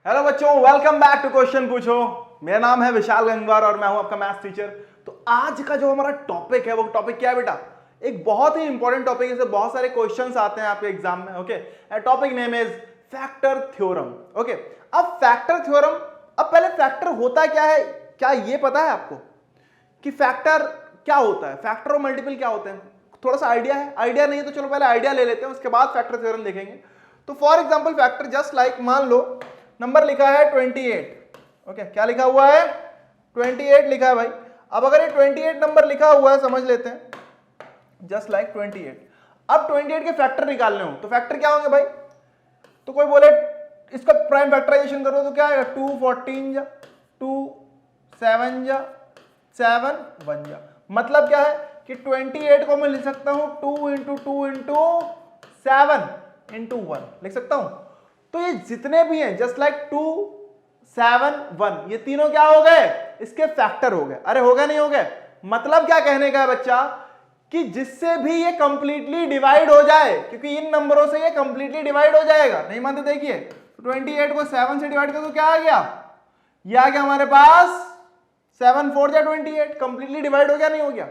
Hello बच्चों, welcome back to question पूछो। मेरा नाम है विशाल गंगवार और मैं हूं आपका मैथ्स टीचर। तो आज का जो हमारा टॉपिक है वो टॉपिक क्या है बेटा? एक बहुत ही इंपॉर्टेंट टॉपिक है, इससे बहुत सारे क्वेश्चंस आते हैं आपके एग्जाम में। Okay, topic name is factor theorem. Okay, अब फैक्टर थ्योरम, अब पहले फैक्टर होता क्या है, क्या ये पता है आपको कि फैक्टर क्या होता है? फैक्टर और मल्टीपल क्या होते हैं? थोड़ा सा आइडिया है? आइडिया नहीं है तो चलो पहले आइडिया ले लेते हैं, उसके बाद फैक्टर थ्योरम देखेंगे। तो for example factor just like, मान लो नंबर लिखा है 28। ओके, क्या लिखा हुआ है? 28 लिखा है भाई। अब अगर ये 28 नंबर लिखा हुआ है, समझ लेते हैं जस्ट लाइक 28। अब 28 के फैक्टर निकालने हो तो फैक्टर क्या होंगे भाई? तो कोई बोले इसका प्राइम फैक्टराइजेशन करो तो क्या आएगा? 2 14 जा, 2 7 जा, 7 1 जा। मतलब क्या है कि 28 को मैं लिख सकता हूं 2 इंटू 2 इंटू 7 इंटू 1 लिख सकता हूं। तो ये जितने भी हैं जस्ट लाइक 2 7 1, ये तीनों क्या हो गए? इसके फैक्टर हो गए। अरे हो गए नहीं हो गए? मतलब क्या कहने का है बच्चा कि जिससे भी ये कंप्लीटली डिवाइड हो जाए, क्योंकि इन नंबरों से ये कंप्लीटली डिवाइड हो जाएगा। नहीं मानते? देखिए 28 को 7 से डिवाइड कर तो क्या आ गया? ये आ गया हमारे पास 7 4 जा 28, कंप्लीटली डिवाइड हो गया नहीं हो गया?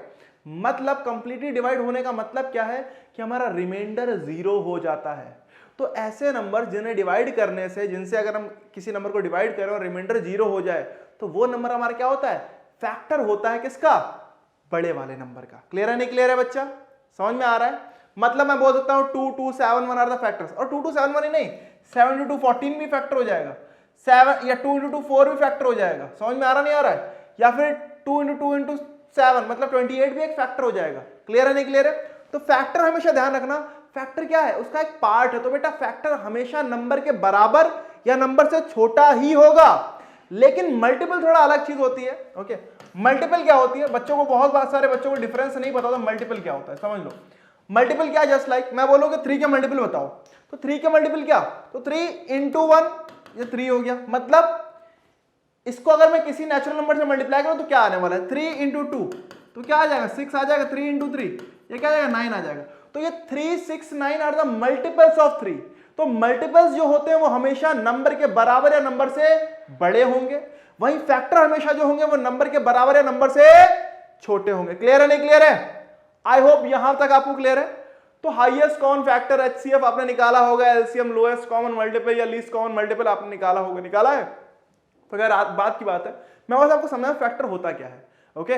मतलब कंप्लीटली डिवाइड होने का मतलब क्या है कि हमारा रिमाइंडर 0 हो जाता है। तो ऐसे नंबर जिन्हें डिवाइड करने से, जिनसे अगर हम किसी नंबर को डिवाइड करें और रिमाइंडर 0 हो जाए तो वो नंबर हमारा क्या होता है? फैक्टर होता है। किसका? बड़े वाले नंबर का। क्लियर है नहीं क्लियर है बच्चा? समझ में आ रहा है? मतलब मैं बोल सकता हूं 2 2 7 1 आर द फैक्टर्स, और 2 2 7 1 ही नहीं, 7 इंटू 14 भी फैक्टर हो जाएगा, 7 या 2 इंटू 2 4 भी फैक्टर हो जाएगा। समझ में आ रहा नहीं आ रहा है? या फिर 2 इंटू 2 इंटू 7 मतलब 28 भी एक फैक्टर हो जाएगा। क्लियर है नहीं क्लियर है? तो फैक्टर हमेशा ध्यान रखना, फैक्टर क्या है? उसका एक पार्ट है। तो बेटा फैक्टर हमेशा नंबर के बराबर या नंबर से छोटा ही होगा। लेकिन मल्टीपल थोड़ा अलग चीज होती है। ओके, मल्टीपल क्या होती है? बच्चों को, बहुत सारे बच्चों को डिफरेंस नहीं पता होता मल्टीपल क्या होता है। समझ लो मल्टीपल क्या है। जस्ट लाइक मैं बोलूंगा 3 के मल्टीपल बताओ, तो 3 के मल्टीपल क्या? तो 3 इंटू 1, ये 3 हो गया। मतलब इसको अगर मैं किसी नेचुरल नंबर से मल्टीप्लाई करूं तो क्या आने वाला है? 3 इंटू 2 तो क्या आ जाएगा? 6 आ जाएगा। 3 इंटू 3 ये क्या आ जाएगा? 9 आ जाएगा। तो ये 3 6 9 आर द मल्टीपल्स ऑफ 3। तो मल्टीपल्स जो होते हैं वो हमेशा नंबर के बराबर या नंबर से बड़े होंगे, वहीं फैक्टर हमेशा जो होंगे वो नंबर के बराबर या नंबर से छोटे होंगे। क्लियर है नहीं क्लियर है? आई होप यहां तक आपको क्लियर है। तो हाईएस्ट कॉमन फैक्टर एचसीएफ आपने निकाला होगा, एलसीएम लोएस्ट कॉमन मल्टीपल या लीस्ट कॉमन मल्टीपल आपने निकाला होगा, निकाला है? तो अगर बात की बात है, मैं बस आपको समझाऊं फैक्टर होता क्या है। ओके,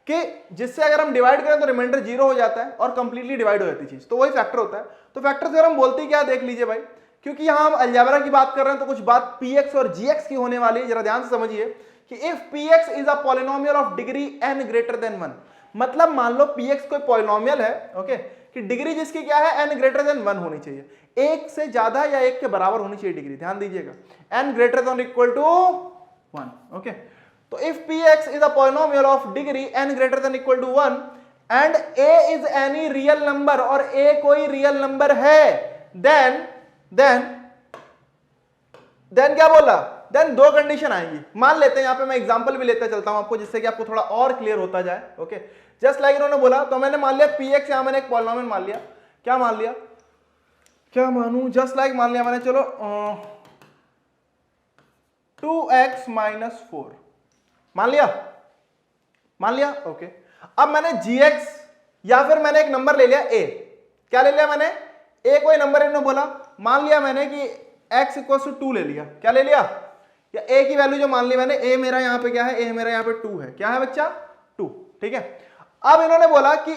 कि जिससे अगर हम डिवाइड करें तो रिमाइंडर 0 हो जाता है और कंप्लीटली डिवाइड हो जाती है चीज, तो वही फैक्टर होता है। तो फैक्टर थ्योरम बोलती क्या, देख लीजिए भाई। क्योंकि यहां हम अलजेब्रा की बात कर रहे हैं तो कुछ बात px और gx की होने वाली है। जरा ध्यान से समझिए कि if px is a polynomial of degree n greater then 1, मतलब मान लो px कोई पॉलिनोमियल है, ओके, कि डिग्री जिसकी क्या है? n ग्रेटर देन 1 होनी चाहिए, एक से ज्यादा या एक के बराबर होनी चाहिए डिग्री। ध्यान दीजिएगा, n greater than equal to 1। Okay, तो if px is a polynomial of degree n greater than equal to 1 and a is any real number, और a कोई रियल नंबर है, then क्या बोला? देन दो कंडीशन आएंगी। मान लेते हैं, यहां पे मैं एग्जांपल भी लेते चलता हूं आपको, जिससे कि आपको थोड़ा और क्लियर होता जाए। ओके, जस्ट लाइक इन्होंने बोला, तो मैंने मान लिया px, यहां मैंने एक पॉलिनोमियल मान लिया। क्या मान लिया? क्या मानूं? जस्ट लाइक मान लिया मैंने, चलो 2x माइनस 4 मान लिया। ओके, अब मैंने gx या फिर मैंने एक नंबर ले लिया a। क्या ले लिया मैंने? a कोई नंबर इन्होंने बोला, मान लिया मैंने कि x इक्वल टू 2 ले लिया। क्या ले लिया? या a की वैल्यू जो मान ली मैंने, a मेरा यहां पे क्या है? a मेरा यहां पे 2 है। क्या है बच्चा? 2। ठीक है, अब इन्होंने बोला कि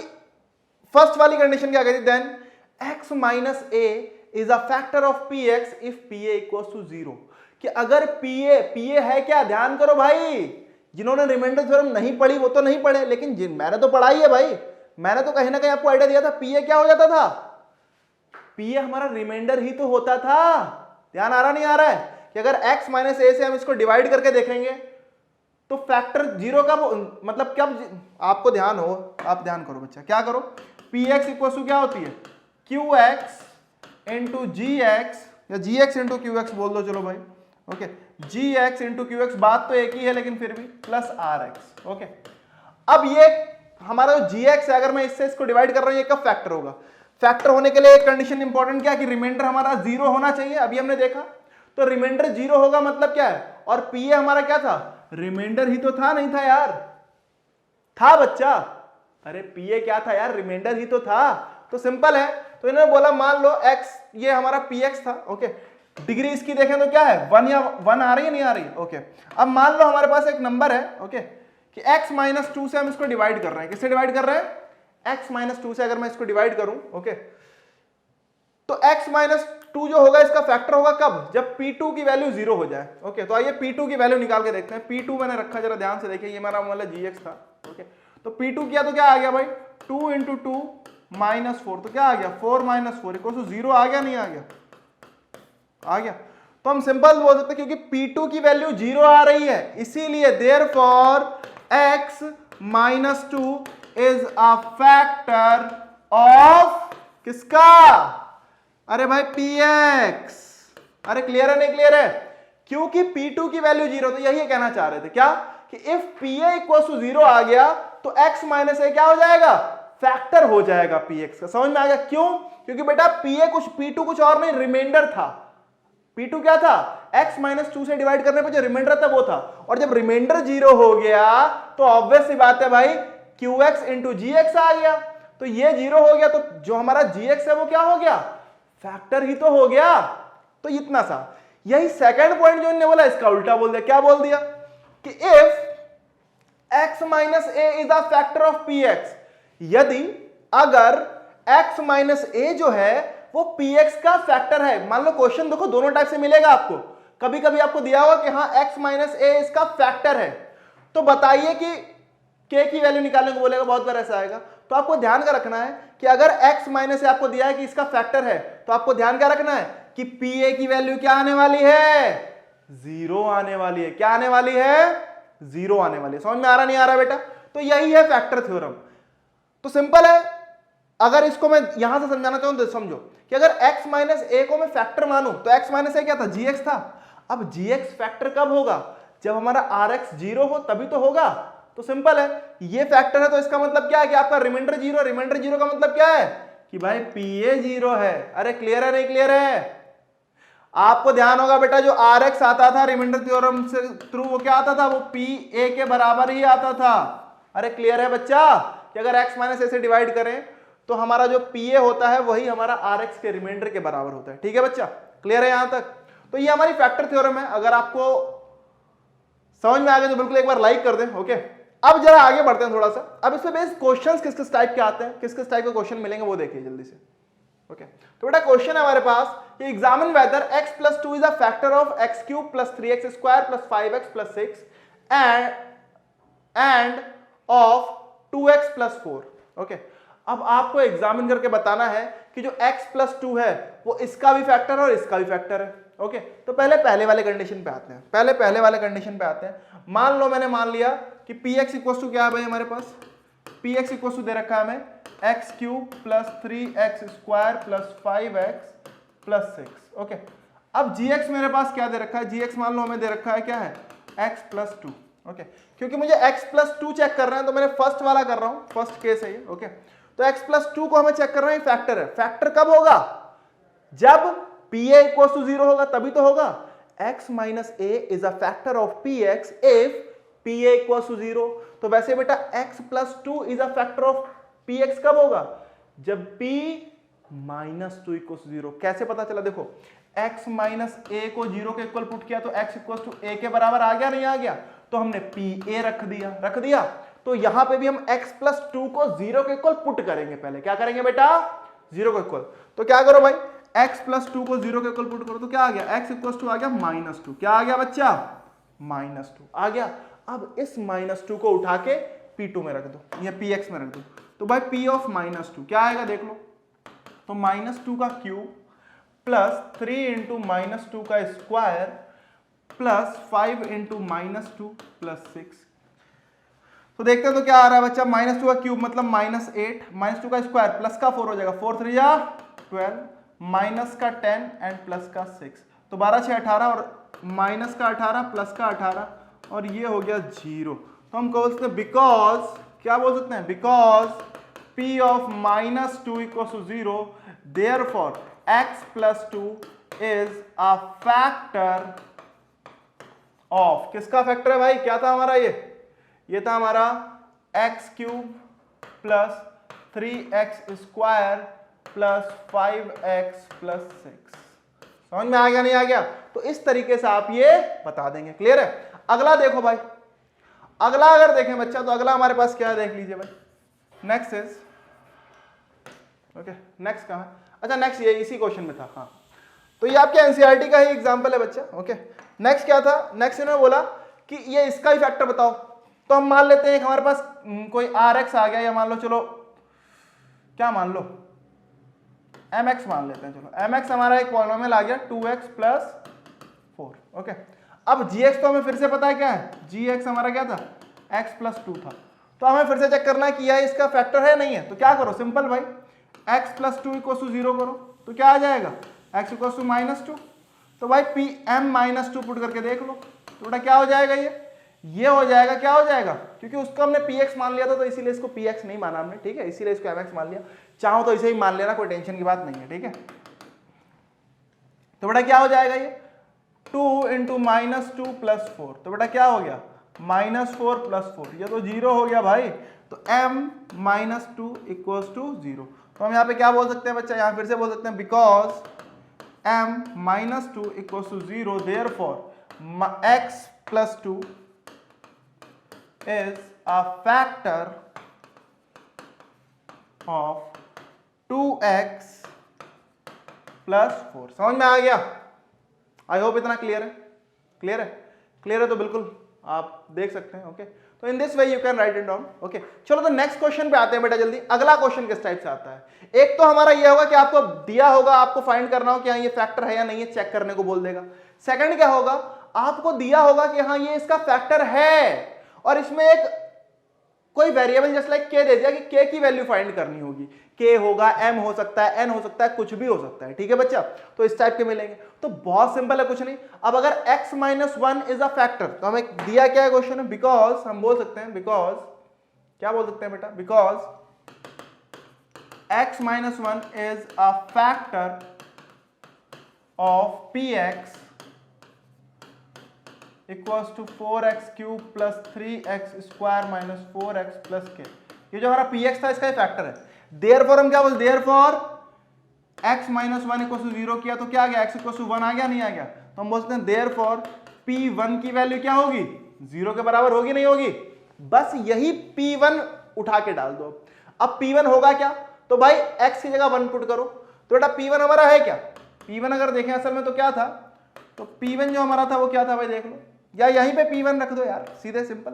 फर्स्ट वाली कंडीशन क्या कहती? Then x minus a is a factor of px if pa equals to 0। कि अगर pa है क्या? ध्यान करो भाई, जिन्होंने रिमाइंडर थ्योरम नहीं पढ़ी वो तो नहीं पढ़े, लेकिन मैंने तो पढ़ाई है भाई। मैंने तो कहीं ना कहीं आपको आइडिया दिया था pa क्या हो जाता था? pa हमारा रिमाइंडर ही तो होता था। ध्यान आ रहा नहीं आ रहा है? कि अगर x माइनस a से हम इसको डिवाइड करके देखेंगे तो फैक्टर 0 का मतलब क्या? आपको ध्यान हो, आप ध्यान करो बच्चा, क्या करो? px इक्वल टू क्या होती है? qx इंटू gx, या gx इंटू qx बोल दो, चलो भाई। ओके, gx इंटू qx, बात तो एक ही है लेकिन फिर भी, प्लस rx। ओके, अब ये हमारा जो gx है, अगर मैं इससे इसको डिवाइड कर रहा हूं, ये कब फैक्टर होगा? फैक्टर होने के लिए एक कंडीशन इंपॉर्टेंट क्या? कि रिमाइंडर हमारा 0 होना चाहिए। अभी हमने देखा तो रिमाइंडर 0 होगा मतलब क्या है, और पी ए हमारा क्या था, रिमाइंडर ही तो था, नहीं था यार, था बच्चा, अरे पी ए क्या था यार, रिमाइंडर ही तो था। तो सिंपल है, तो इन्होंने बोला मान लो x ये हमारा पी एक्स था, ओके, डिग्री इसकी देखें तो क्या है 1 या 1 आ रही है नहीं आ रही, ओके। अब मान लो हमारे पास एक नंबर है, ओके, कि x माइनस 2 से हम इसको डिवाइड कर रहे हैं, किससे डिवाइड कर रहे हैं, x माइनस 2 से अगर मैं इसको डिवाइड करूं, ओके, तो x माइनस 2 जो होगा इसका फैक्टर होगा कब, जब p2 की वैल्यू 0 हो जाए, ओके। तो आइए p2 की वैल्यू निकाल के देखते हैं। p2 मैंने रखा, जरा ध्यान से देखिए, ये मेरा मतलब gx था, ओके। तो p2 किया तो क्या आ गया भाई, 2 इंटू 2 माइनस 4, तो क्या आ गया 4 माइनस 4 इक्वल टू 0, आ गया नहीं आ गया, आ गया। तो हम सिंपल बोल सकते हैं क्योंकि p2 की वैल्यू 0 आ रही है, इसीलिए therefore x minus 2 is a factor of किसका, अरे भाई px, अरे क्लियर है नहीं क्लियर है, क्योंकि p2 की वैल्यू 0, तो यही कहना चाह रहे थे क्या, कि इफ pa इक्वल टू 0 आ गया तो x माइनस ए क्या हो जाएगा, फैक्टर हो जाएगा px का। समझ में आ गया क्यों, क्योंकि बेटा pa कुछ p2 कुछ और नहीं, रिमाइंडर था, p2 क्या था, x माइनस 2 से डिवाइड करने पर जो रिमाइंडर था वो था, और जब रिमाइंडर 0 हो गया तो ऑब्वियस सी बात है भाई qx इंटू gx आ गया, तो ये 0 हो गया, तो जो हमारा gx है वो क्या हो गया, फैक्टर ही तो हो गया। तो इतना सा, यही सेकंड पॉइंट जो इन्होंने बोला इसका उल्टा बोल दिया, क्या बोल दिया, कि if x minus A is a factor of px, यदि अगर x माइनस ए जो है वो px का फैक्टर है, मान लो क्वेश्चन देखो दोनों टाइप से मिलेगा आपको, कभी कभी आपको दिया होगा कि हाँ x माइनस ए इसका फैक्टर है, तो बताइए कि k की वैल्यू निकालने को बोलेगा, बहुत बार ऐसा आएगा। तो आपको ध्यान का रखना है कि अगर x माइनस ए आपको दिया है कि इसका फैक्टर है, तो आपको ध्यान क्या रखना है कि pa की वैल्यू क्या आने वाली है, 0 आने वाली है, क्या आने वाली है, 0 आने वाली है। समझ में आ रहा नहीं आ रहा बेटा, तो यही है फैक्टर थ्योरम। तो सिंपल है, अगर इसको मैं यहां से समझाना चाहूं तो समझो कि अगर x माइनस ए को मैं फैक्टर मानूं तो x माइनस ए क्या था, gx था। अब gx फैक्टर कब होगा, जब हमारा rx 0 हो तभी तो होगा। तो सिंपल है, ये फैक्टर है तो इसका मतलब क्या है कि आपका रिमाइंडर 0, रिमाइंडर 0 का मतलब क्या है कि भाई pa 0 है। अरे क्लियर है नहीं क्लियर है, आपको ध्यान होगा बेटा जो rx आता था रिमाइंडर थ्योरम से थ्रू वो क्या आता था, वो pa के बराबर ही आता था। अरे क्लियर है बच्चा कि अगर x माइनस ए से डिवाइड करें तो हमारा जो pa होता है वही हमारा rx के रिमाइंडर के बराबर होता है। ठीक है बच्चा, क्लियर है यहां तक। तो ये हमारी फैक्टर थ्योरम है, अगर आपको समझ में आ गया तो बिल्कुल एक बार लाइक कर दें, ओके। अब जरा आगे बढ़ते हैं थोड़ा सा, अब इसमें बेस क्वेश्चंस किस किस टाइप के आते हैं, किस किस टाइप के क्वेश्चन मिलेंगे वो देखिए जल्दी से, ओके। तो बेटा क्वेश्चन है हमारे पास कि examine whether x plus 2 is a factor of x cube plus 3x square plus 5x plus 6 and of 2x plus 4, okay. अब आपको एग्जामिन करके बताना है कि जो x प्लस 2 है वो इसका भी फैक्टर है और इसका भी फैक्टर है, ओके। तो पहले वाले कंडीशन पे आते हैं, पहले वाले कंडीशन पे आते हैं। मान लो मैंने मान लिया कि px इक्वल टू क्या है भाई हमारे पास, px इक्वल टू दे रखा है हमें x cube plus 3x square plus 5x plus 6, okay. अब gx मेरे पास क्या दे रखा है, gx मान लो हमें दे रखा है क्या है, x प्लस 2, ओके। क्योंकि मुझे x प्लस 2 चेक कर रहे हैं तो मैंने फर्स्ट वाला कर रहा हूं, फर्स्ट केस है ये, ओके। तो x प्लस 2 को हमें चेक कर रहे हैं, फैक्टर है। फैक्टर कब होगा, जब pa इक्वल टू 0 होगा तभी तो होगा। x minus a is a factor of px if pa equal to 0। तो वैसे बेटा x plus 2 is a factor of px कब होगा, जब p माइनस 2 इक्वल टू 0। कैसे पता चला, देखो x माइनस a को 0 के इक्वल पुट किया तो x इक्वल टू a के बराबर आ गया नहीं आ गया, तो हमने pa रख दिया। तो यहां पे भी हम x प्लस 2 को 0 के इक्वल पुट करेंगे, पहले क्या करेंगे बेटा, 0 के इक्वल। तो क्या करो भाई, x प्लस 2 को 0 के इक्वल पुट करो तो क्या आ गया, x इक्वल टू आ गया माइनस 2, क्या आ गया बच्चा, माइनस 2 आ गया। अब इस माइनस 2 को उठा के p2 में रख दो या px में रख दो, तो भाई p ऑफ माइनस 2 क्या आएगा देख लो, तो माइनस 2 का क्यूब प्लस 3 इंटू माइनस 2 का square plus 5 into minus 2 plus 6। तो देखते हैं तो क्या आ रहा है बच्चा, माइनस 2 का क्यूब मतलब माइनस 8, माइनस 2 का स्क्वायर प्लस का 4 हो जाएगा, 4 3 जा 12, माइनस का 10 एंड प्लस का 6, तो 12 6 18 और माइनस का 18 प्लस का 18 और ये हो गया 0। तो हम बोल सकते हैं बिकॉज, क्या बोल सकते हैं, because p of minus 2 equal to 0 therefore x plus 2 is a factor of, किसका फैक्टर है भाई, क्या था हमारा, ये था हमारा x cube plus 3x square plus 5x plus 6। समझ में आ गया नहीं आ गया? तो इस तरीके से आप ये बता देंगे। क्लियर है? अगला देखो भाई, अगला अगर देखें बच्चा तो अगला हमारे पास क्या है देख लीजिए भाई। नेक्स्ट इज ओके, नेक्स्ट कहां है? अच्छा नेक्स्ट ये इसी क्वेश्चन में था। हाँ तो ये आपके एनसीईआरटी का ही एग्जांपल है बच्चा। ओके नेक्स्ट क्या था? नेक्स्ट इन्होंने बोला कि ये इसका ही फैक्टर बताओ। तो हम मान लेते हैं हमारे पास कोई RX आ गया, या मान लो, चलो क्या मान लो, MX मान लेते हैं। चलो MX हमारा एक पॉलिनोमियल आ गया 2x प्लस 4। ओके अब GX तो हमें फिर से पता है क्या है, GX हमारा क्या था, x प्लस 2 था। तो हमें फिर से चेक करना है कि यह इसका फैक्टर है नहीं है। तो क्या करो, सिंपल भाई, x प्लस 2 इक्वल टू 0 करो। तो क्या आ जाएगा, x इक्वल टू -2। तो भाई PM -2 पुट करके देख लो, तो बेटा क्या हो जाएगा, ये हो जाएगा, क्या हो जाएगा, क्योंकि उसको हमने PX मान लिया था तो इसीलिए इसको PX नहीं माना हमने, ठीक है, इसीलिए इसको MX मान लिया। चाहो तो इसे ही मान लेना, कोई टेंशन की बात नहीं है, ठीक है। तो बेटा क्या हो जाएगा, ये 2 इंटू -2 प्लस 4, तो बेटा क्या हो गया, -4 प्लस 4, ये तो 0 हो गया भाई। तो M -2 इक्वल्स टू 0। तो हम यहाँ पे क्या बोल सकते हैं बच्चा, यहाँ फिर से बोल सकते हैं, because M -2 equals to 0 therefore x plus 2 is a factor of 2x plus 4। समझ में आ गया? आई होप इतना क्लियर है। क्लियर है? क्लियर है तो बिल्कुल आप देख सकते हैं। ओके तो in this way you can write it down. Okay चलो तो नेक्स्ट क्वेश्चन पे आते हैं बेटा जल्दी। अगला क्वेश्चन किस टाइप से आता है? एक तो हमारा ये होगा कि आपको दिया होगा, आपको फाइंड करना हो कि हाँ ये फैक्टर है या नहीं है, चेक करने को बोल देगा। सेकंड क्या होगा, आपको दिया होगा कि हाँ ये इसका फैक्टर है और इसमें एक कोई वेरिएबल जस्ट लाइक k दे दिया कि k की वैल्यू फाइंड करनी होगी। k होगा, m हो सकता है, n हो सकता है, कुछ भी हो सकता है, ठीक है बच्चा। तो इस टाइप के मिलेंगे। तो बहुत सिंपल है, कुछ नहीं। अब अगर x - 1 इज अ फैक्टर, तो हमें दिया क्या है क्वेश्चन है, बिकॉज हम बोल सकते हैं, बिकॉज क्या बोल सकते हैं बेटा, because x - 1 is a factor of px equals to 4x cube plus 3x square minus 4x plus k। ये जो हमारा px था इसका ही फैक्टर है। देयरफॉर हम क्या बोलते, देयरफॉर x - 1 इक्वल्स टू 0 किया तो क्या आ गया, x इक्वल्स टू 1 आ गया नहीं आ गया? तो हम बोलते हैं देयरफॉर p1 की वैल्यू क्या होगी, 0 के बराबर होगी नहीं होगी? बस यही p1 उठा के डाल दो। अब p1 होगा क्या, तो भाई x की जगह 1 पुट करो। तो बेटा p1 हमारा है क्या, p1 अगर देखें असल में तो क्या था, तो p1 जो हमारा था वो क्या था भाई, देख लो, या यहीं पे p1 रख दो यार, सीधे सिंपल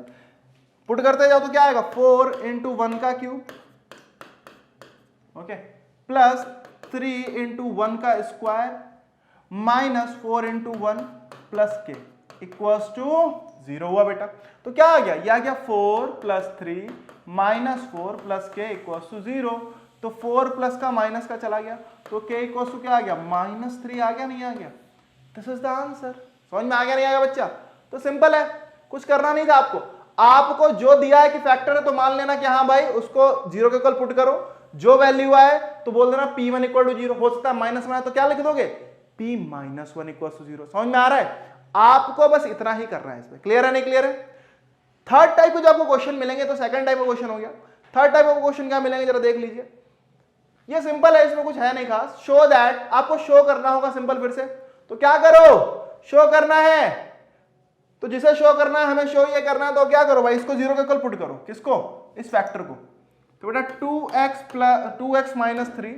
पुट करते जाओ तो क्या आएगा, 4 इंटू 1 का क्यूब, ओके, प्लस 3 इंटू 1 का स्क्वायर माइनस 4 इंटू 1 प्लस के इक्वल्स टू 0 हुआ बेटा। तो क्या आ गया, ये आ गया 4 प्लस 3 माइनस 4 प्लस के इक्वल्स टू 0। तो 4 प्लस का माइनस का चला गया, तो के इक्वल्स टू क्या आ गया, -3 आ गया नहीं आ गया? This is the answer. समझ में आ गया नहीं आ गया बच्चा? तो सिंपल है, कुछ करना नहीं था आपको। आपको जो दिया है कि फैक्टर है तो मान लेना कि हाँ भाई उसको 0 के इक्वल पुट करो, जो वैल्यू आए तो बोल देना p1 इक्वल टू 0। हो सकता है -1 है तो क्या लिख दोगे, p - 1 इक्वल टू 0। समझ में आ रहा है? आपको बस इतना ही करना है इसमें। क्लियर है नहीं क्लियर है? थर्ड टाइप के जो आपको क्वेश्चन मिलेंगे, तो सेकंड टाइप का क्वेश्चन हो गया। थर्ड टाइप का क्वेश्चन क्या मिलेंगे जरा देख लीजिए। ये सिंपल है, इसमें कुछ है नहीं खास। शो दैट, आपको शो करना होगा सिंपल। फिर से तो क्या करो, शो करना है। तो जिसे शो करना है, हमें शो ये करना है, तो क्या करो भाई, इसको 0 के इक्वल पुट करो। किसको, इस फैक्टर को। तो बेटा 2x माइनस 3,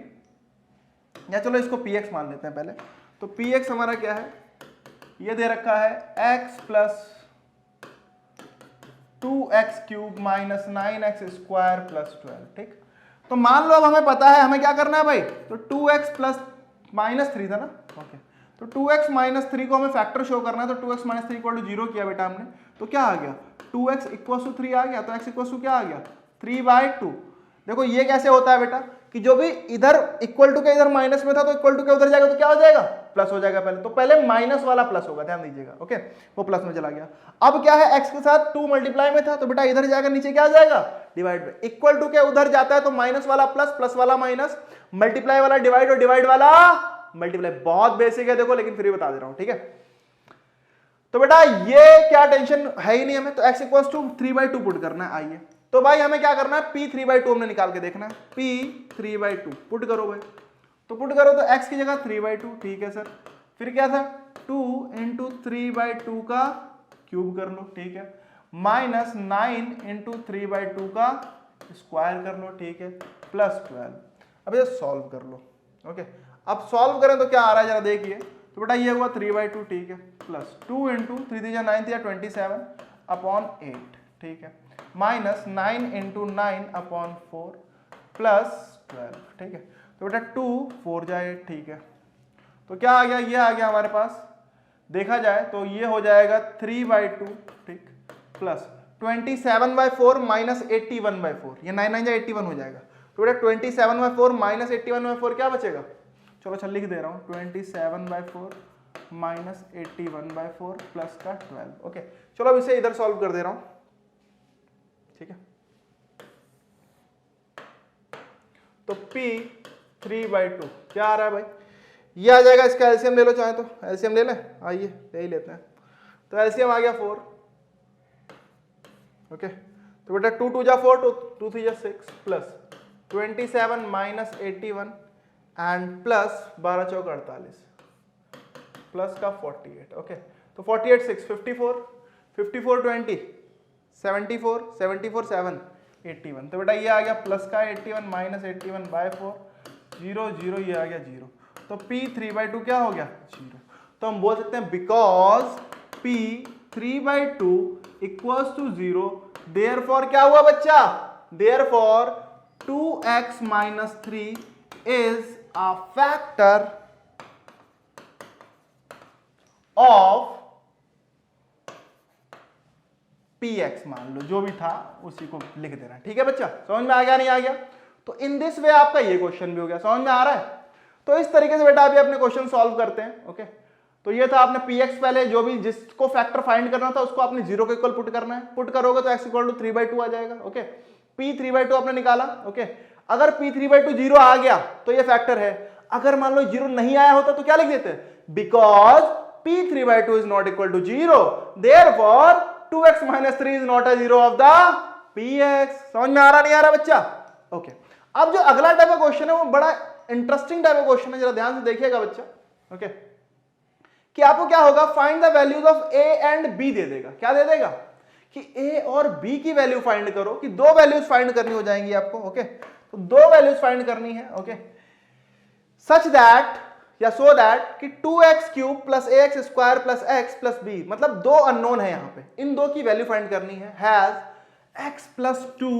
या चलो इसको px मान लेते हैं पहले। तो px हमारा क्या है, ये दे रखा है x plus 2x cube minus 9x square plus 12। ठीक, तो मान लो अब हमें पता है हमें क्या करना है भाई, तो 2x प्लस -3 था ना, ओके। तो 2x माइनस 3 को हमें फैक्टर शो करना है, तो 2x माइनस 3 इक्वल टू 0 किया बेटा हमने, तो क्या आ गया, 2x इक्वल टू 3 आ गया। तो x इक्वल टू क्या आ गया, 3/2। देखो ये कैसे होता है बेटा, कि जो भी इधर इक्वल टू के इधर माइनस में था, तो इक्वल टू के उधर जाएगा तो क्या हो जाएगा, प्लस हो जाएगा। पहले तो पहले माइनस वाला प्लस होगा, ध्यान दीजिएगा, ओके, वो प्लस में चला गया। अब क्या है, x के साथ 2 मल्टीप्लाई में था, तो बेटा इधर जाएगा, नीचे क्या आ जाएगा, डिवाइड में। इक्वल टू के उधर जाता है तो माइनस वाला प्लस, प्लस वाला माइनस, मल्टीप्लाई वाला डिवाइड और डिवाइड वाला मल्टीप्लाई, बहुत बेसिक है देखो, लेकिन फिर भी बता दे रहा हूं, ठीक है। तो बेटा ये क्या टेंशन है ही नहीं हमें, तो x इक्वल टू 3/2 पुट करना है। आइए तो भाई हमें क्या करना है, p 3/2 हमने निकाल के देखना है, p 3/2 पुट करो भाई, तो पुट करो तो x की जगह 3/2, ठीक है सर। फिर क्या था 2 इंटू 3/2 का क्यूब कर लो, ठीक है, माइनस 9 इंटू 3/2 का स्क्वायर कर लो, ठीक है, प्लस 12। अब ये सॉल्व कर लो, ओके। अब सॉल्व करें तो क्या आ रहा है जरा देखिए, तो बेटा ये हुआ 3/2, ठीक है, प्लस 2 इंटू 3 3 9 27 अपॉन 8, ठीक है, माइनस 9 इंटू 9 अपॉन 4 प्लस 12, ठीक है। तो बेटा 2 4 जाए, ठीक है, तो क्या आ गया, ये आ गया हमारे पास, देखा जाए तो ये हो जाएगा 3/2, ठीक, प्लस 27/4 माइनस 81/4, ये 9 9 81 हो जाएगा। तो बेटा 27/4 माइनस 81/4 क्या बचेगा, चलो अच्छा लिख दे रहा हूँ, 27/4 माइनस 81/4 प्लस का 12, ओके। चलो अब इसे इधर सॉल्व कर दे रहा हूँ, ठीक है। तो p 3/2 क्या आ रहा है भाई, ये आ जाएगा, इसका एलसीएम ले लो चाहे तो, एलसीएम ले लें, आइए ले ही लेते हैं। तो एलसीएम आ गया 4, ओके। तो बेटा 2 2 जा 4, 2 3 जा 6 plus 27 minus 81 and plus 12 Chowk 48 plus का 48, ओके। तो 48 6 54 54 20 74 74 7 81, तो बेटा ये आ गया प्लस का 81 माइनस 81/4 0 0, ये आ गया 0। तो p 3/2 क्या हो गया 0। तो हम बोल सकते हैं because p 3/2 equals to 0, therefore क्या हुआ बच्चा, therefore 2x minus 3 is a factor of px, मान लो जो भी था उसी को लिख देना, ठीक है बच्चा, समझ में आ गया नहीं आ गया। तो इन दिस वे आपका ये क्वेश्चन भी हो गया, समझ में आ रहा है। तो इस तरीके से बेटा अभी अपने क्वेश्चन सॉल्व करते हैं, ओके। तो ये था आपने px, पहले जो भी जिसको फैक्टर फाइंड करना था उसको आपने 0 के इक्वल पुट करना है, पुट करोगे तो x इक्वल टू 3/2 आ जाएगा, ओके। p 3/2 आपने निकाला, ओके। अगर p 3/2 0 आ गया तो ये फैक्टर है, अगर मान लो 0 नहीं आया होता तो क्या लिख देते, because p 3/2 is not equal to 0, therefore 2x minus 3 is not a 0 of the px। समझ में आ रहा नहीं आ रहा बच्चा, ओके। अब जो अगला टाइप का क्वेश्चन है वो बड़ा इंटरेस्टिंग टाइप का क्वेश्चन है, जरा ध्यान से देखिएगा बच्चा, ओके। कि आपको क्या होगा, find the values of a and b दे देगा, क्या दे देगा कि a और b की वैल्यू फाइंड करो, कि दो वैल्यूज फाइंड करनी हो जाएंगी आपको, ओके। तो दो वैल्यूज फाइंड करनी है, ओके, सच दैट या सो दैट कि 2x cube plus ax square plus x plus b, मतलब दो अननोन है यहां पे, इन दो की वैल्यू फाइंड करनी है, has x plus 2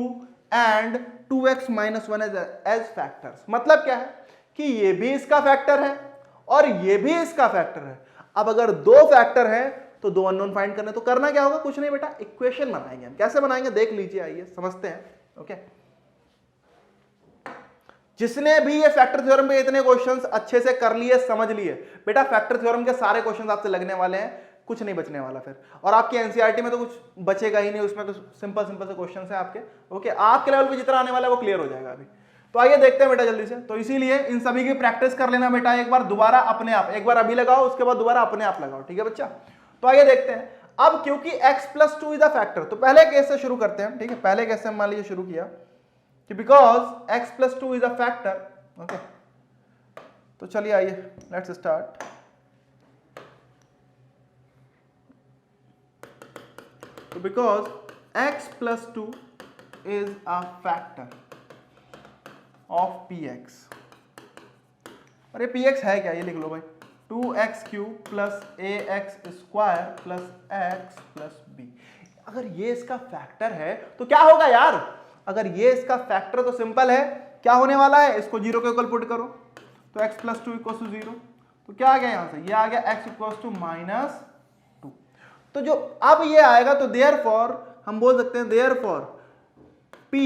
and 2x minus 1 as factors. मतलब क्या है कि ये भी इसका फैक्टर है और ये भी इसका फैक्टर है। अब अगर दो फैक्टर है तो दो अननोन फाइंड करने, तो करना क्या होगा, कुछ नहीं बेटा, इक्वेशन बनाएंगे हम। कैसे बनाएंगे देख लीजिए, आइए समझते हैं, ओके। जिसने भी ये फैक्टर थ्योरम पे इतने क्वेश्चंस अच्छे से कर लिए, समझ लिए, बेटा फैक्टर थ्योरम के सारे क्वेश्चंस आपसे लगने वाले हैं, कुछ नहीं बचने वाला फिर। और आपकी एनसीईआरटी में तो कुछ बचेगा ही नहीं, उसमें तो सिंपल सिंपल से क्वेश्चंस हैं आपके, ओके। आपके लेवल पे जितना आने वाला है वो क्लियर हो जाएगा अभी। तो आइए देखते हैं बेटा जल्दी से। तो इसीलिए इन सभी की प्रैक्टिस कर लेना बेटा, एक बार दोबारा अपने आप, एक बार अभी लगाओ उसके बाद दोबारा अपने आप लगाओ, ठीक है बच्चा। तो आइए देखते हैं अब, क्योंकि x plus 2 is a factor, तो पहले केस से शुरू करते हैं, ठीक है। पहले केस से मान लीजिए शुरू किया कि because x plus 2 is a factor, okay. तो चलिए आइए लेट्स स्टार्ट। तो because x plus 2 is a factor of px, और ये px है क्या, ये लिख लो भाई, 2x cube plus ax square plus x plus b। अगर ये इसका फैक्टर है तो क्या होगा यार, अगर ये इसका फैक्टर तो सिंपल है, क्या होने वाला है, इसको 0 के इक्वल पुट करो, तो x प्लस 2 इक्वल टू 0, तो क्या आ गया यहां से, ये आ गया x इक्वल टू माइनस 2। तो जो अब ये आएगा तो देयरफॉर हम बोल सकते हैं, therefore p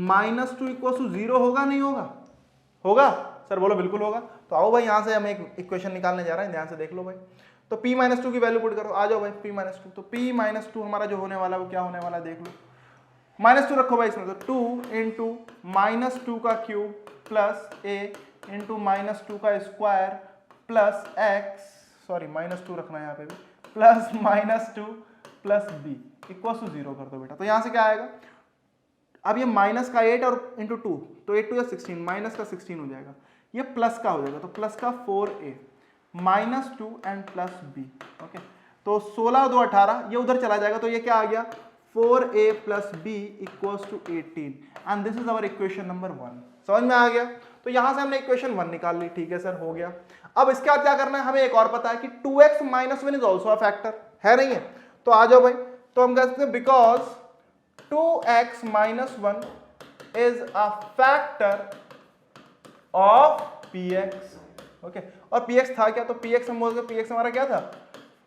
minus 2 equal to 0 होगा नहीं होगा, होगा सर, बोलो बिल्कुल होगा। तो आओ भाई यहां से हम एक इक्वेशन निकालने जा रहे हैं, ध्यान से देख लो भाई। तो p माइनस 2 की वैल्यू पुट करो, आ जाओ भाई p माइनस 2। तो p माइनस 2 हमारा जो होने वाला है वो क्या होने वाला है देख लो, माइनस 2 रखो भाई इसमें, तो 2 इंटू माइनस 2 का cube plus a into minus 2 का स्क्वायर प्लस एक्स, सॉरी -2 रखना है यहाँ पे भी, plus -2 plus b equal to 0 कर दो बेटा। तो यहाँ से क्या आएगा, अब ये माइनस का 8 और इंटू 2, तो 8 2 16, माइनस का 16 हो जाएगा, ये प्लस का हो जाएगा, तो प्लस का 4a -2 and plus b। Okay, तो 16 2 18, ये उधर चला जाएगा, तो ये क्या आ गया 4a plus b equals to 18 and this is our equation number 1। समझ में आ गया? तो यहां से हमने इक्वेशन 1 निकाल ली। ठीक है सर, हो गया। अब इसके बाद क्या करना है, हमें एक और पता है कि 2x - 1 is also a factor, है नहीं है? तो आ जाओ भाई, तो हम कहते हैं because 2x - 1 is a factor of px। Okay, और px था क्या, तो px हम बोलते हैं, px हमारा क्या था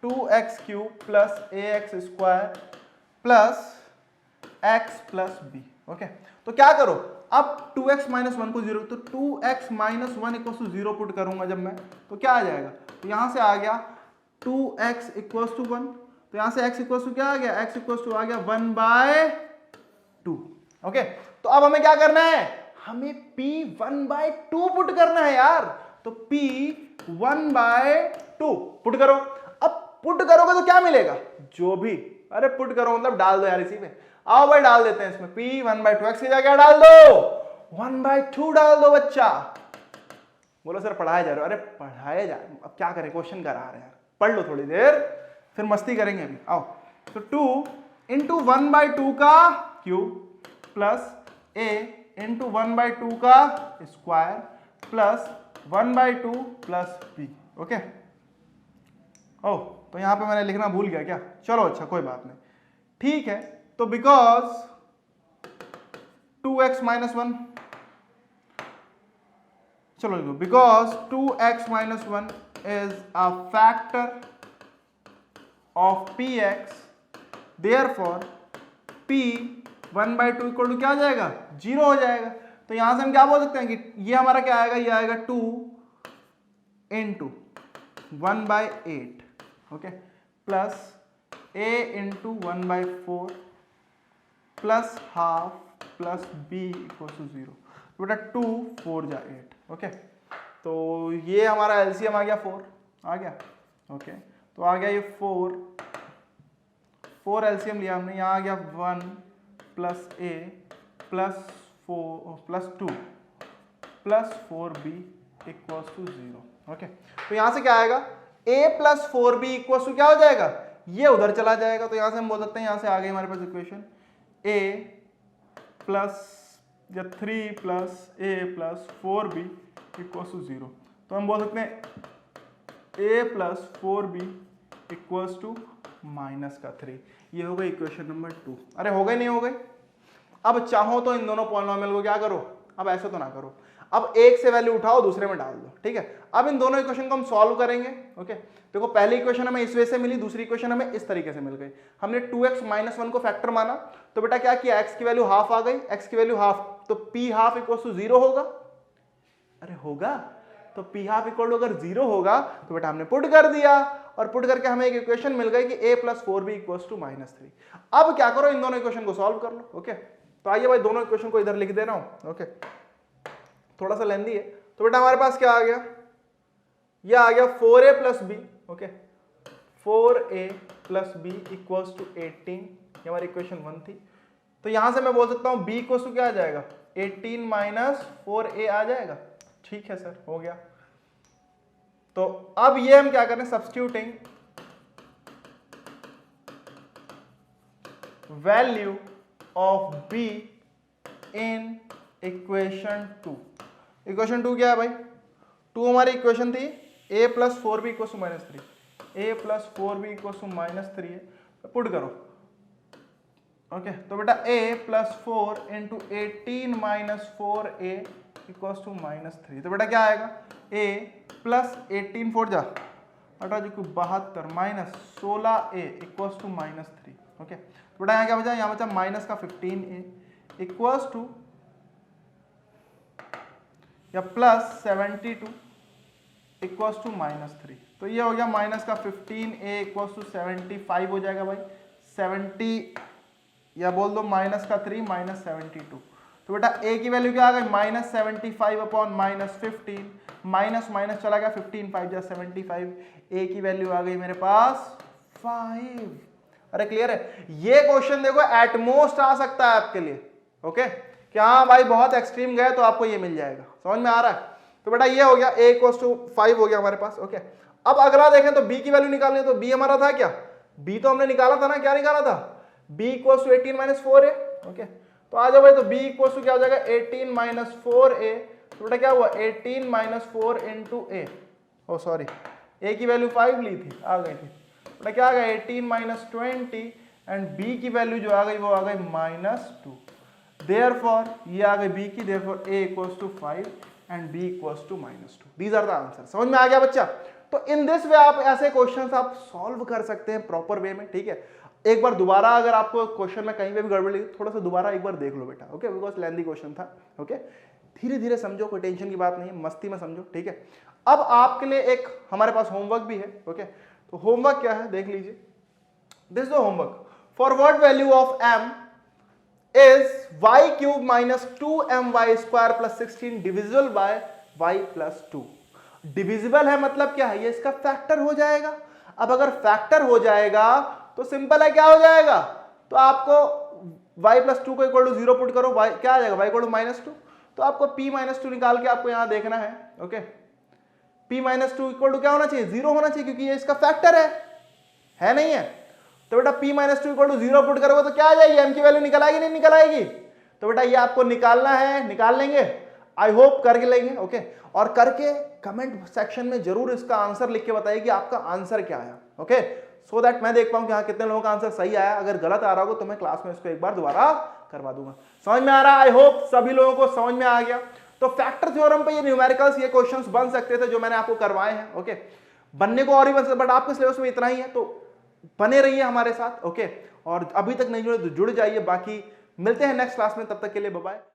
2x³ plus ax square plus x plus b। Okay, तो क्या करो, अब 2x - 1 को 0, तो 2x - 1 इक्वल्स टू 0 पुट करूंगा जब मैं, तो क्या आ जाएगा, तो यहां से आ गया 2x इक्वल्स टू 1, तो यहां से x इक्वल्स टू क्या आ गया, x इक्वल्स टू आ गया 1/2। ओके, तो अब हमें क्या करना है, हमें p 1/2 पुट करना है यार, तो p 1/2 पुट करो। अब पुट करोगे तो क्या मिलेगा, जो भी, अरे पुट करो मतलब डाल दो यार इसी में, आओ भाई डाल देते हैं इसमें, p 1/2, x की जगह क्या डाल दो 1/2 डाल दो बच्चा। बोलो सर पढ़ाया जा रहा है, अरे पढ़ाया जा, अब क्या करें, क्वेश्चन करा रहे हैं यार, पढ़ लो थोड़ी देर, फिर मस्ती करेंगे अभी। आओ, तो 2 इंटू 1/2 का क्यूब प्लस a इंटू 1/2 का square plus 1/2 plus b। Okay, ओ तो यहां पे मैंने लिखना भूल गया क्या, चलो अच्छा कोई बात नहीं, ठीक है। तो बिकॉज 2x - 1, चलो लिखो, because 2x - 1 is a factor of px, therefore p 1/2 equal to क्या हो जाएगा 0 हो जाएगा। तो यहां से हम क्या बोल सकते हैं कि ये हमारा क्या आएगा, ये आएगा 2 into 1/8, okay, plus a into 1/4 plus half plus b equal to 0। बेटा 2 4 जा 8। ओके, तो ये हमारा एलसीएम आ गया 4, आ गया। ओके, तो आ गया ये 4 एलसीएम लिया हमने, यहाँ आ गया 1 plus a plus 4 plus 2 plus 4b equals to 0। Okay, तो यहाँ से क्या आएगा, a plus 4b equals to क्या हो जाएगा, ये उधर चला जाएगा, तो यहाँ से हम बोल सकते हैं, यहाँ से आ गई हमारे पास इक्वेशन a प्लस या 3 plus a plus 4b equals to 0। तो हम बोल सकते हैं a plus 4b equals to -3। ये हो गई इक्वेशन नंबर 2। अरे हो गई नहीं हो गई? अब चाहो तो इन दोनों पॉलिनोमियल को क्या करो, अब ऐसे तो ना करो, अब एक से वैल्यू उठाओ दूसरे में डाल दो। ठीक है, अब इन दोनों इक्वेशन को हम सॉल्व करेंगे। ओके, देखो पहली इक्वेशन हमें इस वे से मिली, दूसरी इक्वेशन हमें इस तरीके से मिल गई। हमने 2x - 1 को फैक्टर माना, तो बेटा क्या किया, x की वैल्यू हाफ आ गई, x की वैल्यू हाफ, तो p हाफ इक्वल टू 0 होगा। अरे होगा, तो p हाफ इक्वल टू अगर 0 होगा तो बेटा हमने पुट कर दिया, और पुट करके हमें एक इक्वेशन मिल गई कि a plus 4b equals to -3। अब क्या करो, इन दोनों इक्वेशन को सॉल्व कर लो। ओके, तो आइए भाई दोनों इक्वेशन को इधर लिख दे रहा हूं। ओके, थोड़ा सा लेंदी है, तो बेटा हमारे पास क्या आ गया, ये आ गया 4a plus b। Okay, 4a plus b equals to 18, ये हमारी इक्वेशन 1 थी। तो यहां से मैं बोल सकता हूं b इक्वल्स टू क्या आ जाएगा, 18 माइनस 4a आ जाएगा। ठीक है सर, हो गया। तो अब ये हम क्या करें, substituting value of b in equation 2। Equation 2 क्या है भाई, 2 हमारी इक्वेशन थी a plus 4b equal to -3, a plus 4b equal to -3 है, तो पुट करो। ओके, तो बेटा a plus 4 into 18 minus 4a equals to -3, तो बेटा क्या आएगा, a प्लस 18 4 जा 72 minus 16a equals to -3। Okay, तो बेटा यहाँ क्या बचा, यहाँ बचा माइनस का 15a इक्वल्स टू या प्लस 72 इक्वल्स टू -3। तो ये हो गया माइनस का 15a इक्वल्स टू 75 हो जाएगा भाई, 70 या बोल दो माइनस का 3 माइनस 72, तो बेटा a की वैल्यू क्या आ गई -75 अपॉन -15, माइनस माइनस चला गया 15 5 जा 75, a की वैल्यू आ गई मेरे पास 5। अरे क्लियर है? ये क्वेश्चन देखो एटमोस्ट आ सकता है आपके लिए, ओके, कि हाँ भाई बहुत एक्सट्रीम गए तो आपको ये मिल जाएगा, समझ में आ रहा है? तो बेटा ये हो गया a = 5 हो गया हमारे पास, ओके। अब अगला देखें तो b की वैल्यू निकालनी है, तो b हमारा था क्या, b तो हमने निकाला था ना, क्या निकाला था, b = 18 - 4a, ओके। तो आ जाओ भाई, तो b = क्या हो जाएगा 18 - 4a, तो बेटा क्या हुआ 18 - 4 × a, ओ सॉरी a की वैल्यू 5 ली थी, आ गई थी, बेटा क्या आ गया 18 - 20 एंड b की वैल्यू जो आ गई वो आ गई -2, देयरफॉर ये आ गई b की, therefore a = 5 and b = -2। These are the answer. समझ में आ गया बच्चा? तो इन दिस वे आप ऐसे क्वेश्चंस आप सॉल्व कर सकते हैं प्रॉपर वे में, ठीक है। एक बार दोबारा अगर आपको क्वेश्चन में कहीं पे भी गड़बड़ लगी थोड़ा सा दोबारा एक बार देख लो बेटा, ओके, बिकॉज लेंथी क्वेश्चन था, ओके। धीरे धीरे समझो, कोई टेंशन की बात नहीं है, मस्ती में समझो, ठीक है। अब आपके लिए एक हमारे पास होमवर्क भी है, ओके। तो होमवर्क क्या है देख लीजिए, this is the homework. For what value of m is y³ - 2my² + 16 divisible by y + 2। Divisible है मतलब क्या है, ये इसका फैक्टर हो जाएगा। अब अगर फैक्टर हो जाएगा तो सिंपल है, क्या हो जाएगा, तो आपको y + 2 को = 0 पुट करो, y क्या आ जाएगा, y = -2, तो आपको p - 2 निकाल के आपको यहां देखना है, ओके। p - 2 = क्या होना चाहिए, 0 होना चाहिए, क्योंकि ये इसका फैक्टर है नहीं है। तो बेटा p - 2 = 0 पुट करोगे तो क्या आ जाएगी, m की वैल्यू निकल आएगी नहीं निकल आएगी। तो बेटा ये आपको निकालना है, निकाल लेंगे, आई होप करके लेंगे, ओके। और करके कमेंट सेक्शन में जरूर इसका आंसर लिख के बताइए कि आपका आंसर क्या आया, ओके, सो दैट मैं देख पाऊं कि हाँ कितने लोगों का आंसर सही आया। अगर गलत आ रहा होगा तो मैं क्लास में इसको एक बार दोबारा करवा दूंगा। समझ में आ रहा है? आई होप सभी लोगों को समझ में आ गया। तो फैक्टर थ्योरम पे ये न्यूमेरिकल्स, ये क्वेश्चंस बन सकते थे जो मैंने आपको करवाए हैं, ओके। बनने को और भी बन सकते, बट आपके सिलेबस में इतना ही है, तो बने रहिए हमारे साथ, ओके। और अभी तक नहीं जुड़े तो जुड़ जाइए। बाकी मिलते हैं नेक्स्ट क्लास में, तब तक के लिए बाय बाय।